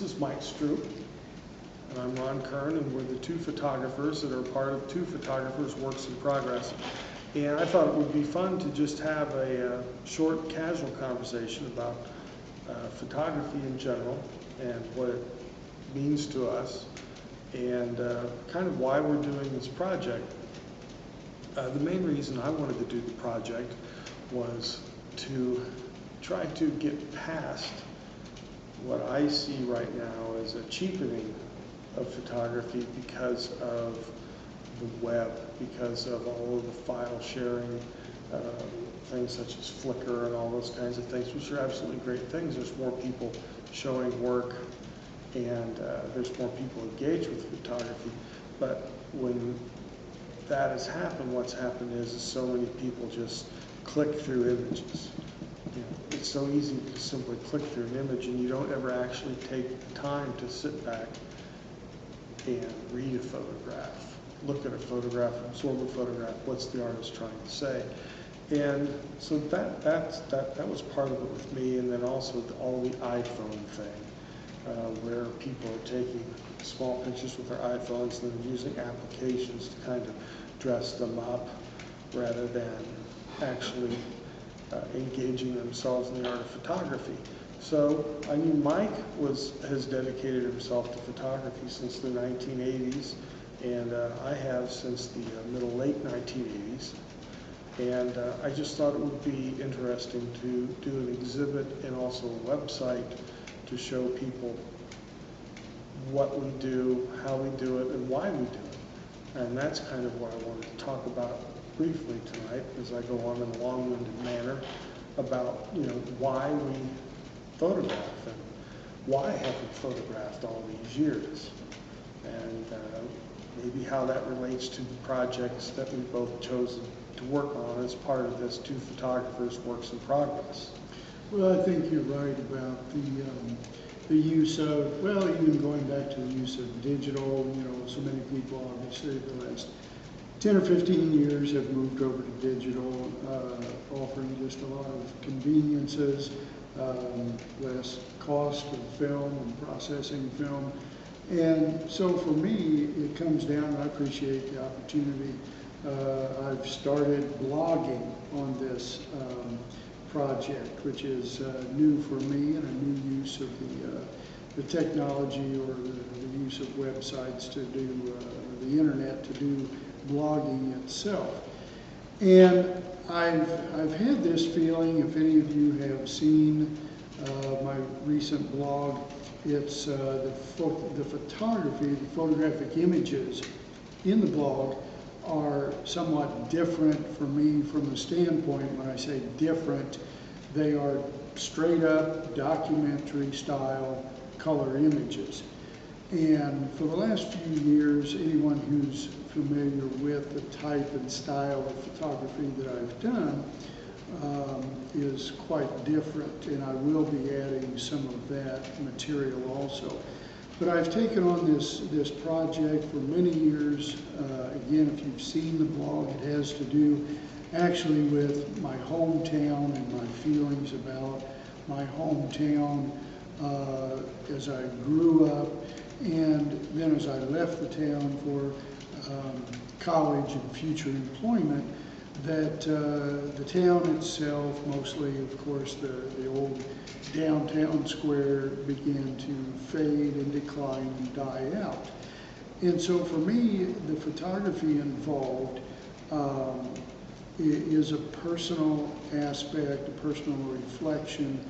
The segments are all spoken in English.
This is Mike Stroup, and I'm Ron Kern, and we're the two photographers that are part of Two Photographers Works in Progress. And I thought it would be fun to just have a short, casual conversation about photography in general and what it means to us, and kind of why we're doing this project. The main reason I wanted to do the project was to try to get past what I see right now as a cheapening of photography because of the web, because of all of the file sharing, things such as Flickr and all those kinds of things, which are absolutely great things. There's more people showing work, and there's more people engaged with photography. But when that has happened, what's happened is so many people just click through images. You know, it's so easy to simply click through an image, and you don't ever actually take the time to sit back and read a photograph, look at a photograph, absorb a photograph. What's the artist trying to say? And so that was part of it with me, and then also all the iPhone thing, where people are taking small pictures with their iPhones and then using applications to kind of dress them up rather than actually engaging themselves in the art of photography. So I knew Mike has dedicated himself to photography since the 1980s, and I have since the late 1980s. And I just thought it would be interesting to do an exhibit and also a website to show people what we do, how we do it, and why we do it. And that's kind of what I wanted to talk about briefly tonight as I go on in a long-winded manner about, why we photograph and why have we photographed all these years, and maybe how that relates to the projects that we've both chosen to work on as part of this Two Photographers Works in Progress. Well, I think you're right about the use of, well, even going back to the use of digital. So many people, obviously, the last 10 or 15 years have moved over to digital, offering just a lot of conveniences, less cost of film and processing film. And so for me, it comes down, and I appreciate the opportunity. I've started blogging on this project, which is new for me, and a new use of the technology, or the use of websites to do, the internet to do blogging itself. And I've had this feeling, if any of you have seen my recent blog, it's the photography, the photographic images in the blog are somewhat different for me from the standpoint. When I say different, they are straight up documentary style color images. And for the last few years, anyone who's familiar with the type and style of photography that I've done is quite different, and I will be adding some of that material also. But I've taken on this project for many years. Again, if you've seen the blog, it has to do actually with my hometown and my feelings about my hometown as I grew up, and then as I left the town for college and future employment, that the town itself, mostly of course the old downtown square, began to fade and decline and die out. And so for me, the photography involved is a personal aspect, a personal reflection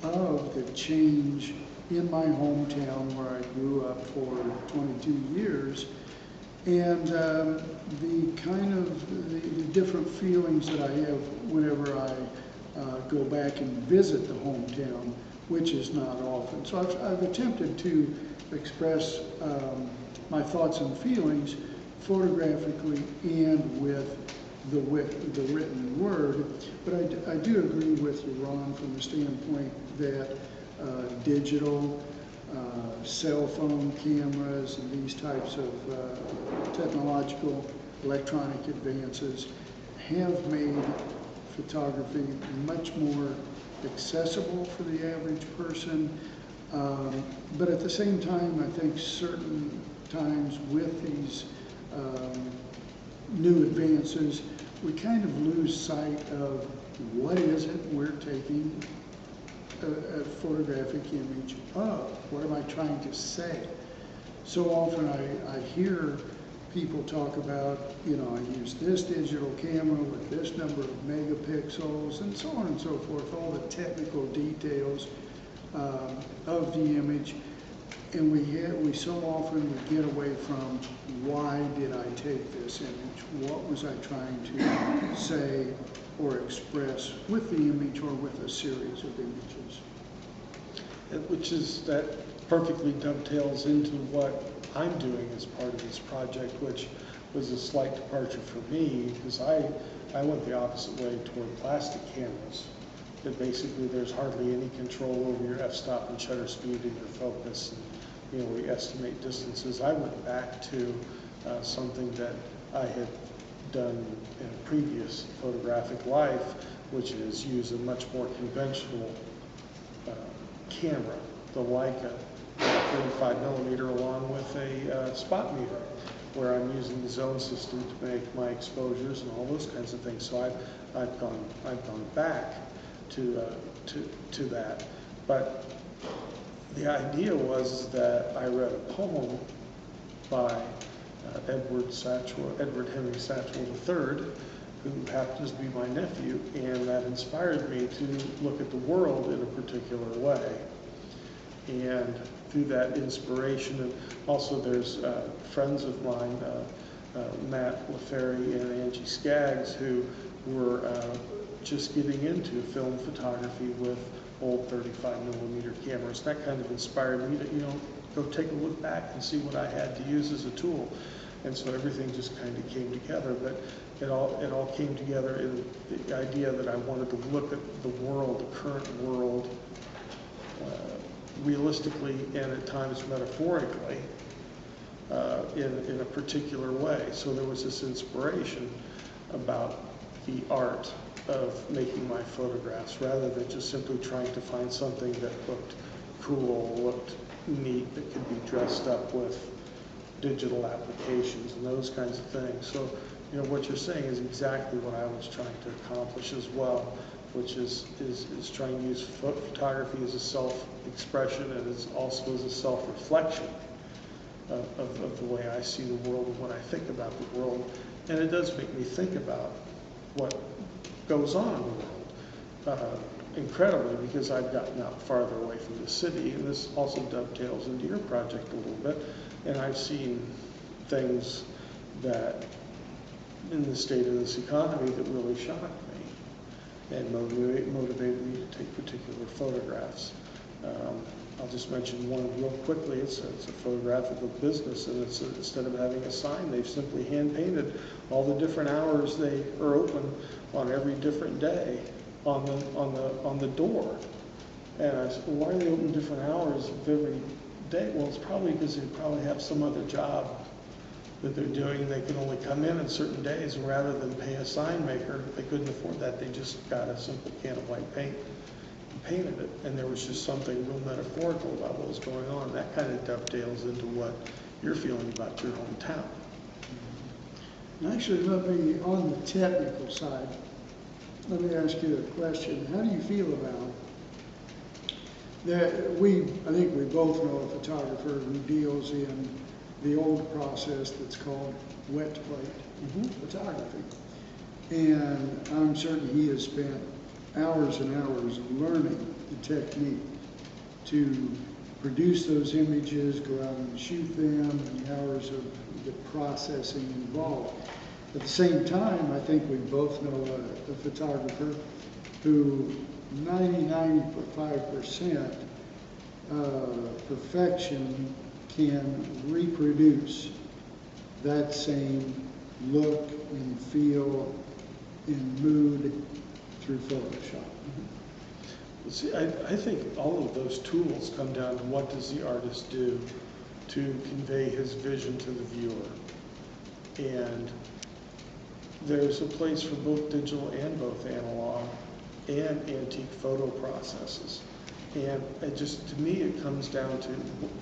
of the change in my hometown where I grew up for 22 years, and the kind of the different feelings that I have whenever I go back and visit the hometown, which is not often. So I've attempted to express my thoughts and feelings photographically and with the written word. But I do agree with you, Ron, from the standpoint that digital, cell phone cameras, and these types of technological electronic advances have made photography much more accessible for the average person, But at the same time, I think certain times with these new advances, we kind of lose sight of what is it we're taking a photographic image of. What am I trying to say? So often I hear people talk about, you know, I use this digital camera with this number of megapixels and so on and so forth, all the technical details of the image. And we so often we get away from why did I take this image? What was I trying to say or express with the image or with a series of images? That perfectly dovetails into what I'm doing as part of this project, which was a slight departure for me because I went the opposite way toward plastic cameras. That basically there's hardly any control over your f-stop and shutter speed and your focus. And, you know, we estimate distances. I went back to something that I had done in a previous photographic life, which is use a much more conventional camera, the Leica 35 millimeter, along with a spot meter, where I'm using the zone system to make my exposures and all those kinds of things. So I've gone back to that, but the idea was that I read a poem by Edward Henry Satchwell III, who happens to be my nephew, and that inspired me to look at the world in a particular way. And through that inspiration, and also there's friends of mine, Matt LaFerry and Angie Skaggs, who were just getting into film photography with old 35 millimeter cameras. That kind of inspired me to, you know, go take a look back and see what I had to use as a tool. And so everything just kind of came together, but it all came together in the idea that I wanted to look at the world, the current world, realistically and at times metaphorically, in a particular way. So there was this inspiration about the art of making my photographs, rather than just simply trying to find something that looked cool, looked neat, that could be dressed up with digital applications and those kinds of things. So, you know, what you're saying is exactly what I was trying to accomplish as well, which is trying to use photography as a self-expression and as also as a self-reflection of the way I see the world and what I think about the world. And it does make me think about what goes on in the world, incredibly, because I've gotten out farther away from the city, and this also dovetails into your project a little bit, and I've seen things that in the state of this economy that really shocked me and motivated me to take particular photographs. I'll just mention one real quickly. It's a photograph of a business, and it's instead of having a sign, they've simply hand painted all the different hours they are open on every different day on the door. And I said, well, why are they open different hours of every day? Well, it's probably because they probably have some other job that they're doing, and they can only come in on certain days, and rather than pay a sign maker, if they couldn't afford that, they just got a simple can of white paint and painted it. And there was just something real metaphorical about what was going on. That kind of dovetails into what you're feeling about your hometown. And actually, let me, on the technical side, let me ask you a question. How do you feel about that? I think we both know a photographer who deals in the old process that's called wet plate photography. And I'm certain he has spent hours and hours learning the technique to produce those images, go out and shoot them, and the hours of the processing involved. At the same time, I think we both know a photographer who 95% perfection can reproduce that same look and feel and mood through Photoshop. See, I think all of those tools come down to what does the artist do to convey his vision to the viewer. And there's a place for both digital and both analog and antique photo processes. And it just, to me, it comes down to,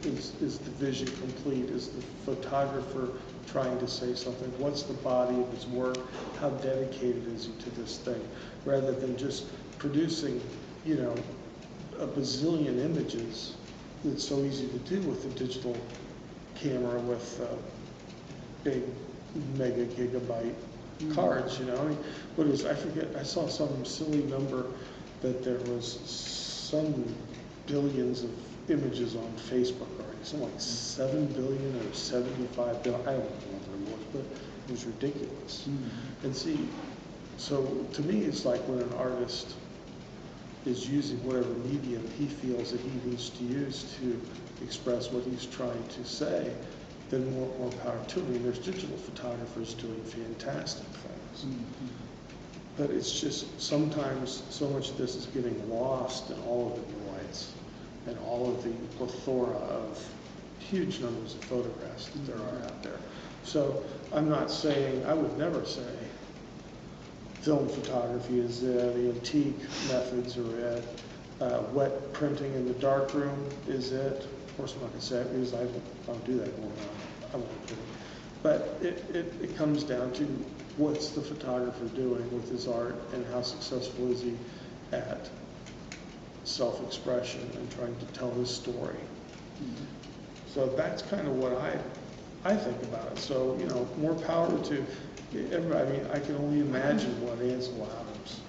is the vision complete? Is the photographer trying to say something? What's the body of his work? How dedicated is he to this thing? Rather than just producing, you know, a bazillion images. It's so easy to do with a digital camera with big mega gigabyte cards, you know. I mean, what is, I forget, I saw some silly number that there was some billions of images on Facebook already, something like 7 billion or 75 billion, I don't know what it was, but it was ridiculous. And see, so to me, it's like when an artist is using whatever medium he feels that he needs to use to express what he's trying to say, then more power to him. I mean, there's digital photographers doing fantastic things. But it's just sometimes so much of this is getting lost in all of the noise and all of the plethora of huge numbers of photographs that there are out there. So I'm not saying, I would never say film photography is the antique methods or wet printing in the darkroom is it. Of course I'm not going to say it because I don't do that anymore. I'm not kidding. But it comes down to what's the photographer doing with his art and how successful is he at self-expression and trying to tell his story. So that's kind of what I think about it. So, you know, more power to everybody. I mean, I can only imagine what Ansel Adams,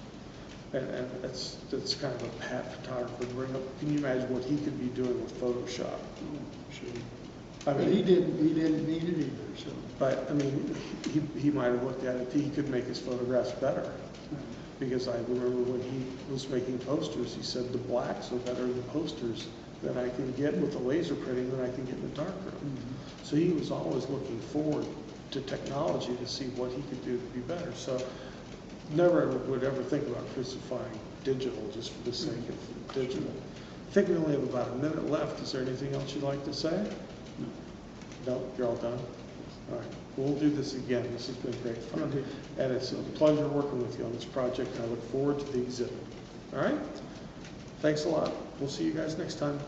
and that's kind of a pat photographer to bring up. Can you imagine what he could be doing with Photoshop? Sure. I mean, he didn't need it either. So, but I mean, he might have looked at it. He could make his photographs better. Because I remember when he was making posters, he said the blacks are better than posters that I can get with the laser printing than I can get in the darkroom. So he was always looking forward to technology to see what he could do to be better. So never would ever think about crucifying digital just for the sake of digital. I think we only have about a minute left. Is there anything else you'd like to say? No, you're all done? All right, we'll do this again. This has been great fun. Okay. And it's a pleasure working with you on this project, and I look forward to the exhibit. All right? Thanks a lot. We'll see you guys next time.